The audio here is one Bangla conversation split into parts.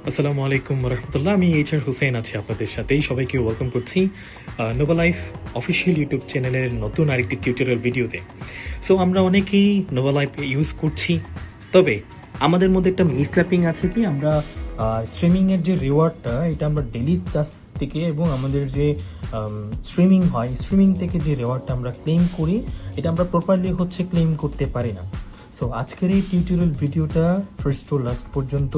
আসসালামু আলাইকুম রহমতুল্লাহ। আমি এইচ আর হুসেন আছি আপনাদের সাথেই। সবাইকে ওয়েলকাম করছি নোভা লাইফ অফিসিয়াল ইউটিউব চ্যানেলের নতুন আরেকটি টিউটোরিয়াল ভিডিওতে। সো আমরা অনেকেই নোভা লাইফ ইউজ করছি, তবে আমাদের মধ্যে একটা মিসল্যাপিং আছে কি, আমরা স্ট্রিমিংয়ের যে রিওয়ার্ডটা এটা আমরা ডেলি টাস্ক থেকে এবং আমাদের যে স্ট্রিমিং হয় স্ট্রিমিং থেকে যে রিওয়ার্ডটা আমরা ক্লেম করি এটা আমরা প্রপারলি ক্লেম করতে পারি না। সো আজকের এই টিউটোরিয়াল ভিডিওটা ফার্স্ট টু লাস্ট পর্যন্ত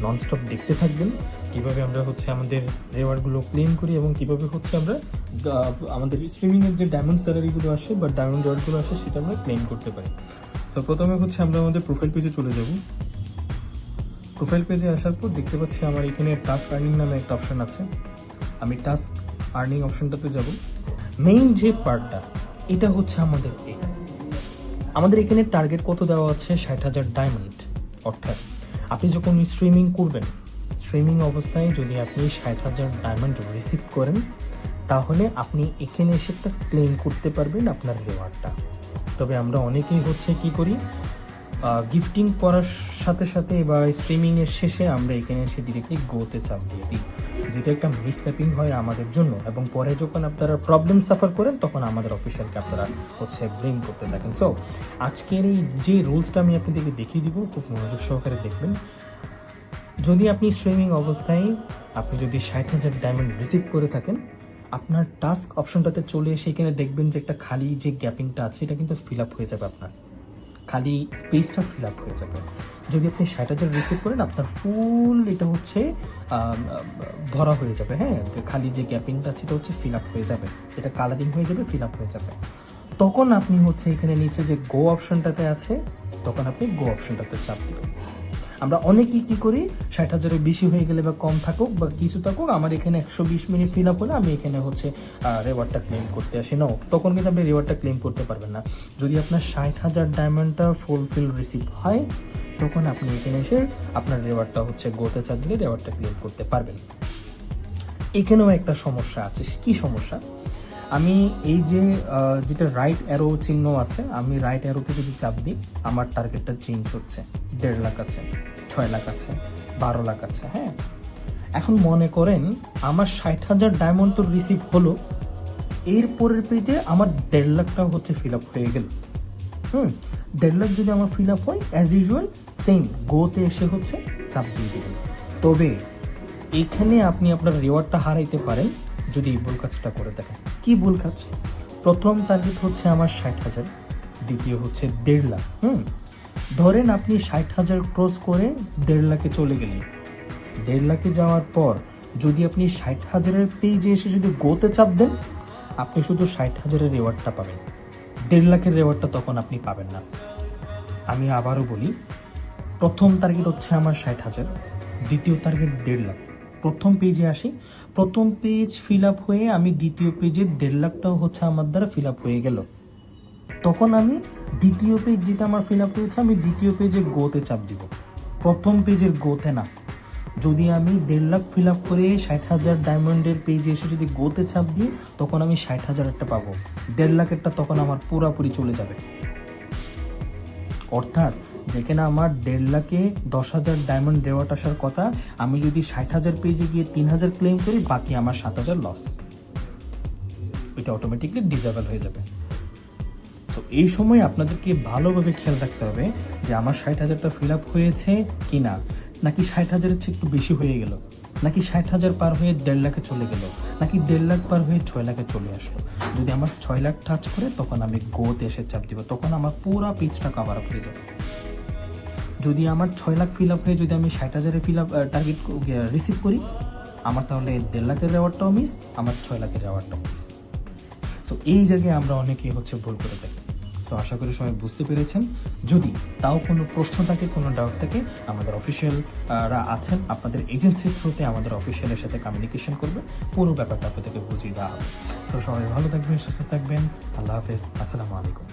ননস্টপ দেখতে থাকবেন, কিভাবে আমরা আমাদের রিওয়ার্ডগুলো ক্লেম করি এবং কিভাবে আমরা আমাদের স্ট্রিমিংয়ের যে ডায়মন্ড স্যালারিগুলো আসে বা ডায়মন্ড রিওয়ার্ডগুলো আসে সেটা আমরা ক্লেম করতে পারি। সো প্রথমে আমরা আমাদের প্রোফাইল পেজে চলে যাব। প্রোফাইল পেজে আসার পর দেখতে পাচ্ছি আমার এখানে টাস্ক আর্নিং নামে একটা অপশন আছে। আমি টাস্ক আর্নিং অপশনটাতে যাব। মেইন যে পার্টটা এটা আমাদের এখানে টার্গেট কত দেওয়া আছে, 60,000 ডায়মন্ড। অর্থাৎ আপনি যখন স্ট্রিমিং করবেন, স্ট্রিমিং অবস্থায় যদি আপনি 60,000 ডায়মন্ড রিসিভ করেন তাহলে আপনি এখানে এসে একটা ক্লেম করতে পারবেন আপনার রিওয়ার্ডটা। তবে আমরা অনেকেই কি করি, গিফটিং করার সাথে সাথে বা স্ট্রিমিংয়ের শেষে আমরা এখানে এসে ডিরেক্টলি গোতে চাপ দিয়ে দিই, যেটা একটা মিসল্যাপিং হয় আমাদের জন্য, এবং পরে যখন আপনারা প্রবলেম সাফার করেন তখন আমাদের অফিসিয়ালকে আপনারা ব্লেম করতে থাকেন। সো আজকের এই যে রুলসটা আমি আপনাদেরকে দেখিয়ে দিব, খুব মনোযোগ সহকারে দেখবেন। যদি আপনি স্ট্রিমিং অবস্থায় আপনি যদি 60,000 ডায়মন্ড রিসিভ করে থাকেন, আপনার টাস্ক অপশনটাতে চলে এসে এখানে দেখবেন যে একটা খালি যে গ্যাপিংটা আছে এটা কিন্তু ফিল আপ হয়ে যাবে, আপনার খালি স্পেসটা ফিল আপ হয়ে যাবে। যদি আপনি 60,000 রিসিভ করেন আপনার ফুল এটা ভরা হয়ে যাবে। হ্যাঁ, খালি যে গ্যাপিংটা আছে এটা ফিল আপ হয়ে যাবে, এটা কালারিং হয়ে যাবে, ফিল আপ হয়ে যাবে। তখন আপনি এখানে নিচে যে গো অপশনটাতে আছে তখন আপনি গো অপশনটাতে চাপ দেবেন। আমরা অনেকেই কি করি, 60,000-এর বেশি হয়ে গেলে বা কম থাকুক বা কিছু থাকুক, আমার এখানে 120 মিনিট ফিল আপ হলে আমি এখানে রিওয়ার্ডটা ক্লেম করতে আসি। নাও, তখন কিন্তু আপনি রিওয়ার্ডটা ক্লেম করতে পারবেন না। যদি আপনার 60,000 ডায়মন্ডটা ফুলফিল রিসিভ হয় তখন আপনি এখানে এসে আপনার রিওয়ার্ডটা গোতে চাপ দিলে রিওয়ার্ডটা ক্লেম করতে পারবেন। এখানেও একটা সমস্যা আছে। কি সমস্যা? আমি এই যে যেটা রাইট অ্যারো চিহ্ন আছে, আমি রাইট অ্যারোতে যদি চাপ দিই আমার টার্গেটটা চেঞ্জ হচ্ছে। 1.5 লাখ আছে, 6 লাখ আছে, 12 লাখ আছে। হ্যাঁ, এখন মনে করেন আমার 60,000 ডায়মন্ড তো রিসিভ হলো, এরপরের পেজে আমার 1.5 লাখটা ফিল আপ হয়ে গেল। 1.5 লাখ যদি আমার ফিল আপ হয় অ্যাজ ইউজুয়াল সেম গোতে এসে চাপ দিয়ে দেবেন। তবে এখানে আপনি আপনার রিওয়ার্ডটা হারাইতে পারেন যদি এই ভুল কাজটা করে থাকেন। কি ভুল কাজ? প্রথম টার্গেট আমার 60,000, দ্বিতীয় 1.5 লাখ। ধরেন আপনি 60,000 ক্রস করে 1.5 লাখে চলে গেলেন। 1.5 লাখে যাওয়ার পর যদি আপনি 60,000-এর পেজে এসে যদি গোতে চাপ দেন, আপনি শুধু 60,000-এর রিওয়ার্ডটা পাবেন, 1.5 লাখের রিওয়ার্ডটা তখন আপনি পাবেন না। আমি আবারও বলি, প্রথম টার্গেট আমার 60,000, দ্বিতীয় টার্গেট 1.5 লাখ। প্রথম পেজে আসি, প্রথম পেজ ফিল আপ হয়ে আমি দ্বিতীয় পেজে 1.5 লাখটাও আমার দ্বারা ফিল আপ হয়ে গেল। তখন আমি দ্বিতীয় পেজ যেটা আমার ফিল আপ হয়েছে আমি দ্বিতীয় পেজে গোতে চাপ দিব, প্রথম পেজের গোতে না। যদি আমি 1.5 লাখ ফিল আপ করে 60,000 ডায়মন্ডের পেজে এসে যদি গোতে চাপ দিই তখন আমি 60,000-এরটা পাবো, 1.5 লাখেরটা তখন আমার পুরাপুরি চলে যাবে। অর্থাৎ যেখানে আমার 1.5 লাখে 10,000 ডায়মন্ড রিওয়ার্ড আসার কথা, আমি যদি 60,000 পেজে গিয়ে 3,000 ক্লেম করি, বাকি আমার 7,000 লস। এটা অটোমেটিকলি ডিসেবল হয়ে যাবে। তো এই সময় আপনাদেরকে ভালোভাবে খেয়াল রাখতে হবে যে আমার 60,000টা ফিল আপ হয়েছে কিনা, নাকি 60,000-এর চেয়ে একটু বেশি হয়ে গেল, নাকি 60,000 পার হয়ে 1.5 লাখে চলে গেল, নাকি 1.5 লাখ পার হয়ে 6 লাখে চলে আসলো। যদি আমার 6 লাখ টাচ করে তখন আমি গোতে এসে চাপ দিব, তখন আমার পুরো পেজটা কভার আপ হয়ে যাবে। যদি আমার 6 লাখ ফিল আপ হয়ে যদি আমি 60,000-এর ফিল আপ টার্গেট রিসিভ করি, আমার তাহলে 1.5 লাখের রিওয়ার্ডটাও মিস, আমার 6 লাখের রিওয়ার্ডটাও মিস। সো এই জায়গায় আমরা অনেকেই ভুল করে থাকি। সো আশা করি সবাই বুঝতে পেরেছেন। যদি তাও কোনো প্রশ্ন থাকে, কোনো ডাউট থাকে, আমাদের অফিসিয়ালরা আছেন, আপনাদের এজেন্সির থ্রুতে আমাদের অফিসিয়ালের সাথে কমিউনিকেশন করবে, পুরো ব্যাপারটা আপনাদেরকে বুঝিয়ে দেওয়া হবে। সো সবাই ভালো থাকবেন, সুস্থ থাকবেন। আল্লাহ হাফেজ, আসসালামু আলাইকুম।